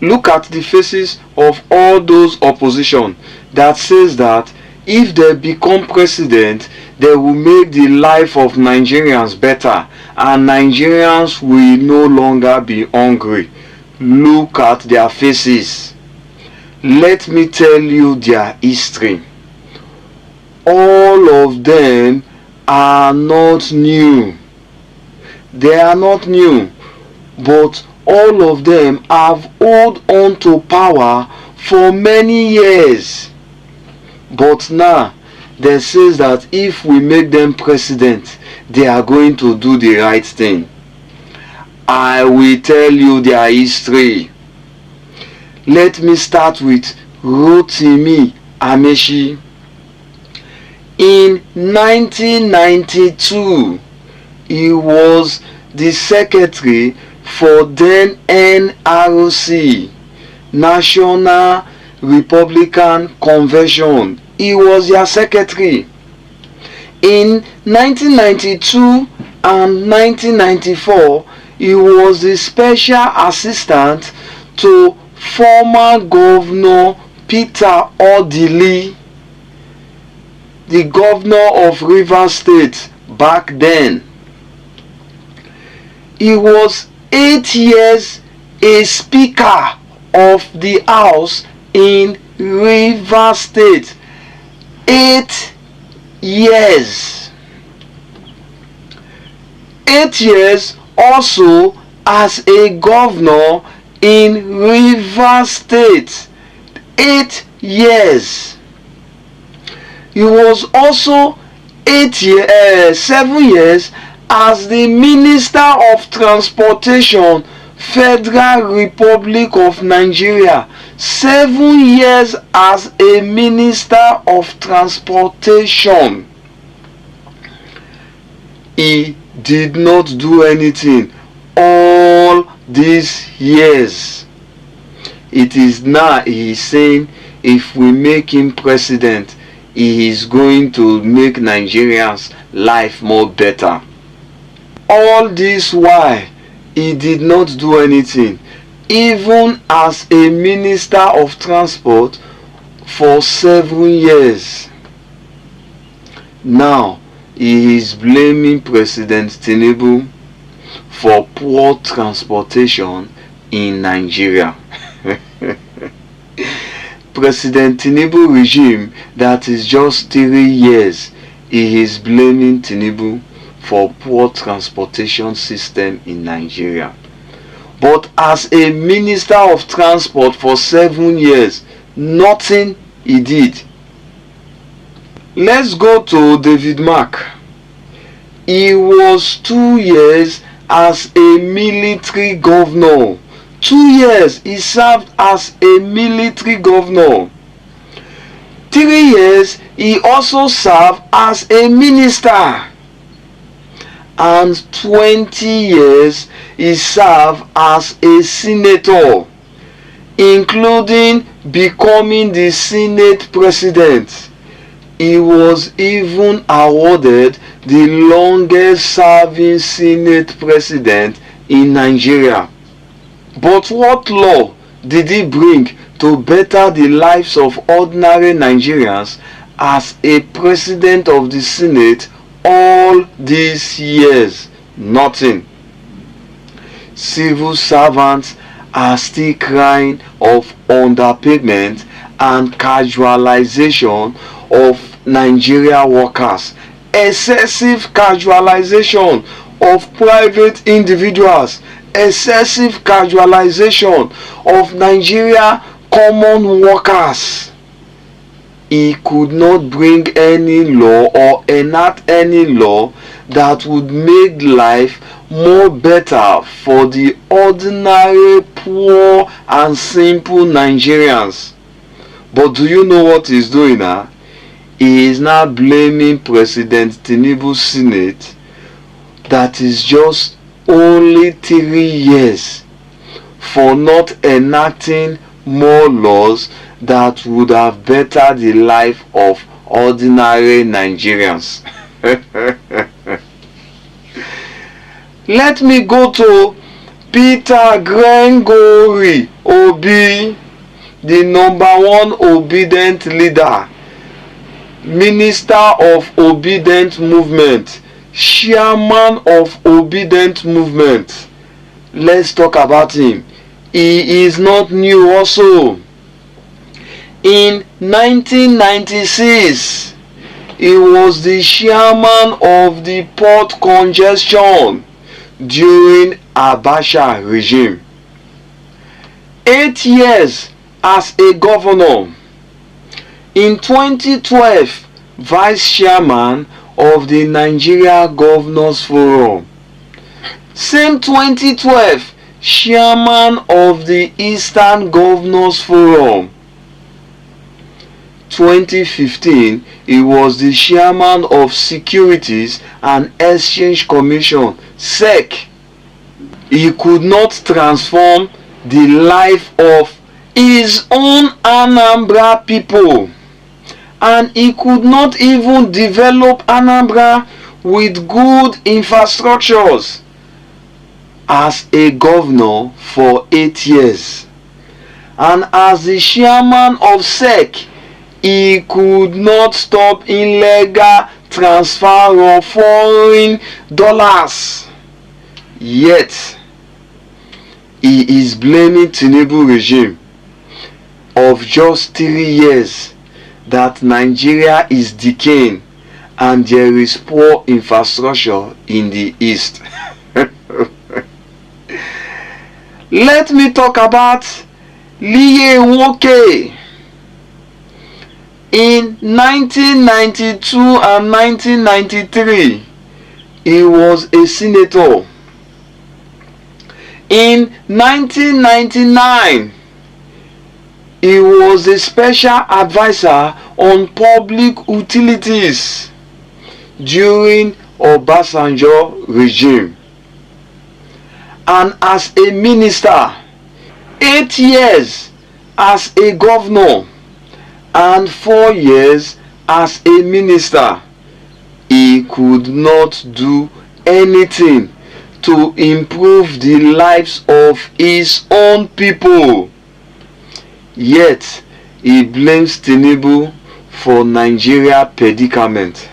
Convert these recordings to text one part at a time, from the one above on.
Look at the faces of all those opposition that says that if they become president, they will make the life of Nigerians better and Nigerians will no longer be hungry. Look at their faces. Let me tell you their history. All of them are not new. They are not new, but all of them have held on to power for many years. But now, they say that if we make them president, they are going to do the right thing. I will tell you their history. Let me start with Rotimi Amaechi. In 1992, he was the secretary for then NRC, National Republican Convention. He was their secretary. In 1992 and 1994, he was the special assistant to former Governor Peter Odili, the governor of Rivers State back then. He was 8 years a Speaker of the House in Rivers State. 8 years. 8 years also as a governor in Rivers State. 8 years. He was also 7 years as the Minister of Transportation, Federal Republic of Nigeria. 7 years as a Minister of Transportation. He did not do anything all these years. It is now he is saying if we make him president, he is going to make Nigerians' life more better. All this while, he did not do anything, even as a Minister of Transport for 7 years. Now, he is blaming President Tinubu for poor transportation in Nigeria. President Tinubu regime that is just 3 years, he is blaming Tinubu for poor transportation system in Nigeria. But as a Minister of Transport for 7 years, nothing he did. Let's go to David Mark. He was 2 years as a military governor. 2 years he served as a military governor. 3 years he also served as a minister. And 20 years he served as a senator, including becoming the Senate president. He was even awarded the longest serving Senate president in Nigeria. But what law did he bring to better the lives of ordinary Nigerians as a president of the Senate all these years? Nothing. Civil servants are still crying of underpayment and casualization of Nigeria workers, excessive casualization of private individuals, excessive casualization of Nigeria common workers. He could not bring any law or enact any law that would make life more better for the ordinary poor and simple Nigerians. But do you know what he's doing now? He is now blaming President Tinubu's Senate that is just only 3 years for not enacting more laws that would have bettered the life of ordinary Nigerians. Let me go to Peter Gregory Obi, the #1 obedient leader, minister of obedient movement, chairman of obedient movement. Let's talk about him. He is not new also. In 1996, he was the chairman of the port congestion during Abacha regime. 8 years as a governor. In 2012, vice chairman of the Nigeria Governors Forum. Same 2012, chairman of the Eastern Governors Forum. 2015, he was the chairman of Securities and Exchange Commission, SEC. He could not transform the life of his own Anambra people, and he could not even develop Anambra with good infrastructures as a governor for 8 years. And as the chairman of SEC, he could not stop illegal transfer of foreign dollars. Yet, he is blaming Tinubu regime of just 3 years that Nigeria is decaying and there is poor infrastructure in the east. Let me talk about Lie Nwoke. In 1992 and 1993, he was a senator. In 1999, he was a special advisor on public utilities during Obasanjo regime. And as a minister, 8 years as a governor and 4 years as a minister, he could not do anything to improve the lives of his own people. Yet, he blames Tinubu for Nigeria predicament.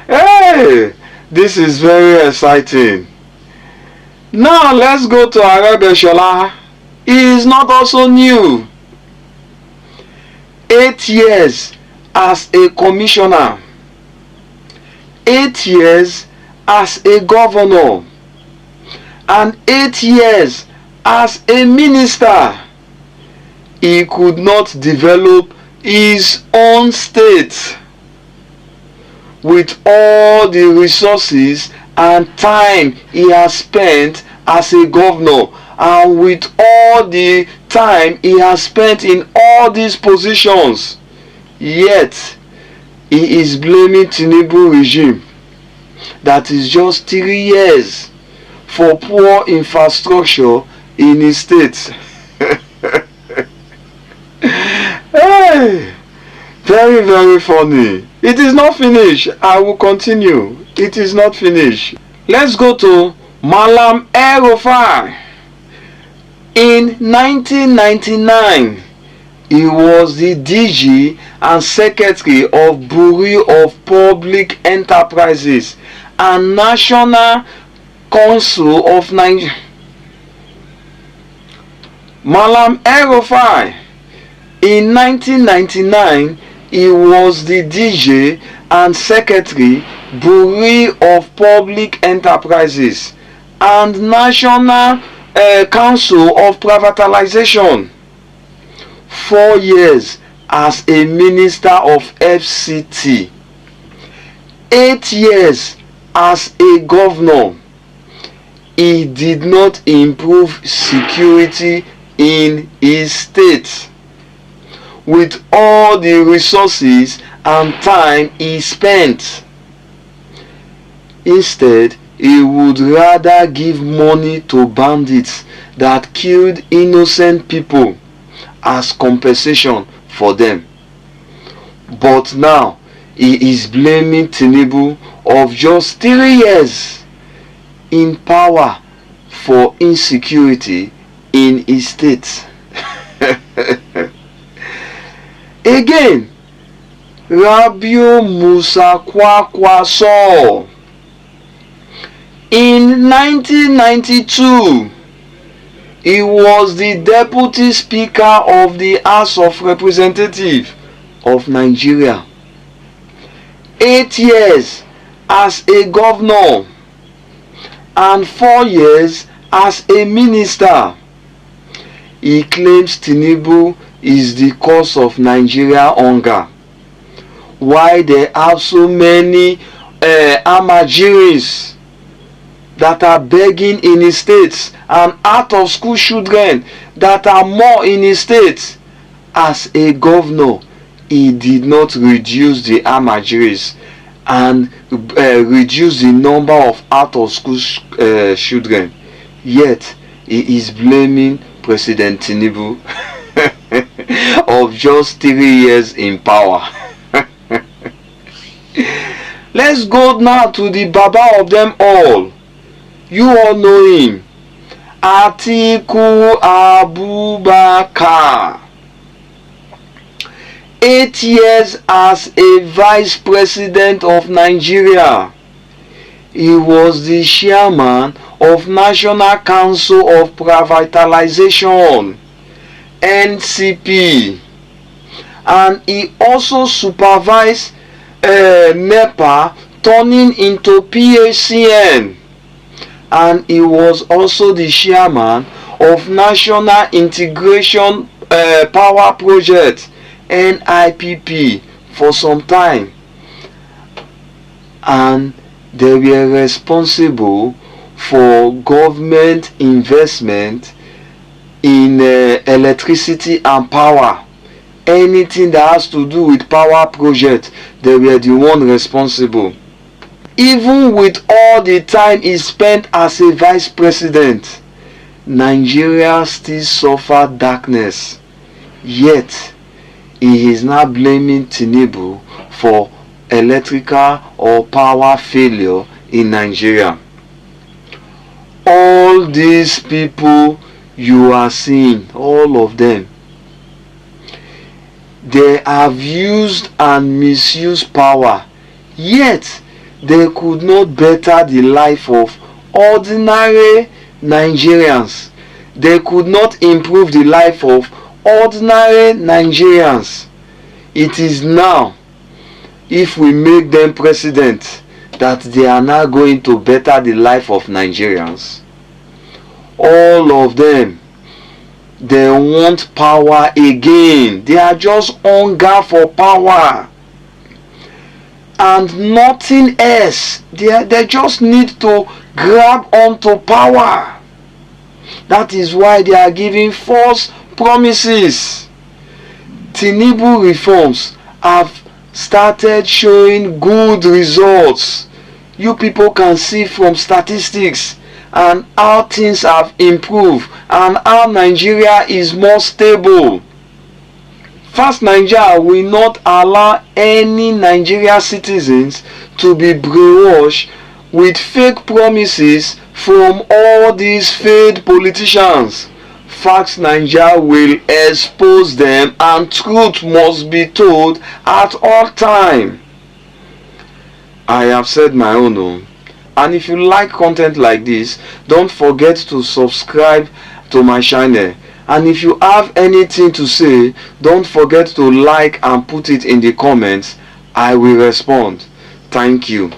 Hey, this is very exciting. Now let's go to Aregbesola. He is not also new. 8 years as a commissioner, 8 years as a governor, and 8 years as a minister. He could not develop his own state with all the resources and time he has spent as a governor, and with all the time he has spent in all these positions. Yet he is blaming Tinubu regime that is just 3 years for poor infrastructure in his state. Hey, very, very funny. It is not finished. I will continue. It is not finished. Let's go to Malam El-Rufai. In 1999, he was the DG and Secretary of Bureau of Public Enterprises and National Council of Nigeria. Malam El-Rufai. In 1999, he was the DG and Secretary, Bureau of Public Enterprises and National Council of Privatization. 4 years as a Minister of FCT. 8 years as a governor. He did not improve security in his state with all the resources and time he spent. Instead, he would rather give money to bandits that killed innocent people as compensation for them. But now, he is blaming Tinubu of just 3 years. in power for insecurity in his state. Again, Rabiu Musa Kwankwaso. In 1992, he was the Deputy Speaker of the House of Representatives of Nigeria. 8 years as a governor and 4 years as a minister. He claims Tinubu is the cause of Nigeria hunger. Why there are so many Almajiris that are begging in his states and out of school children that are more in his states. As a governor, he did not reduce the Almajiris and reduce the number of out of school children. Yet he is blaming President Tinubu of just 3 years in power. Let's go now to the Baba of them all. You all know him. Atiku Abubakar. 8 years as a vice president of Nigeria. He was the chairman of National Council of Privatization, NCP, and he also supervised NEPA turning into PHCN, and he was also the chairman of National Integration Power Project, NIPP, for some time, and they were responsible for government investment in electricity and power. Anything that has to do with power project, they were the one responsible. Even with all the time he spent as a vice president, Nigeria still suffered darkness. Yet he is now blaming Tinubu for electrical or power failure in Nigeria. All these people you are seeing, all of them, they have used and misused power, yet they could not better the life of ordinary Nigerians. They could not improve the life of ordinary Nigerians. It is now, if we make them president, that they are now going to better the life of Nigerians. All of them, they want power again. They are just hunger for power and nothing else. They just need to grab onto power. That is why they are giving false promises. Tinubu reforms have started showing good results. You people can see from statistics and how things have improved and how Nigeria is more stable. First, Nigeria will not allow any Nigeria citizens to be brainwashed with fake promises from all these failed politicians. First, Nigeria will expose them and truth must be told at all time. I have said my own. And if you like content like this, don't forget to subscribe to my channel. And if you have anything to say, don't forget to like and put it in the comments. I will respond. Thank you.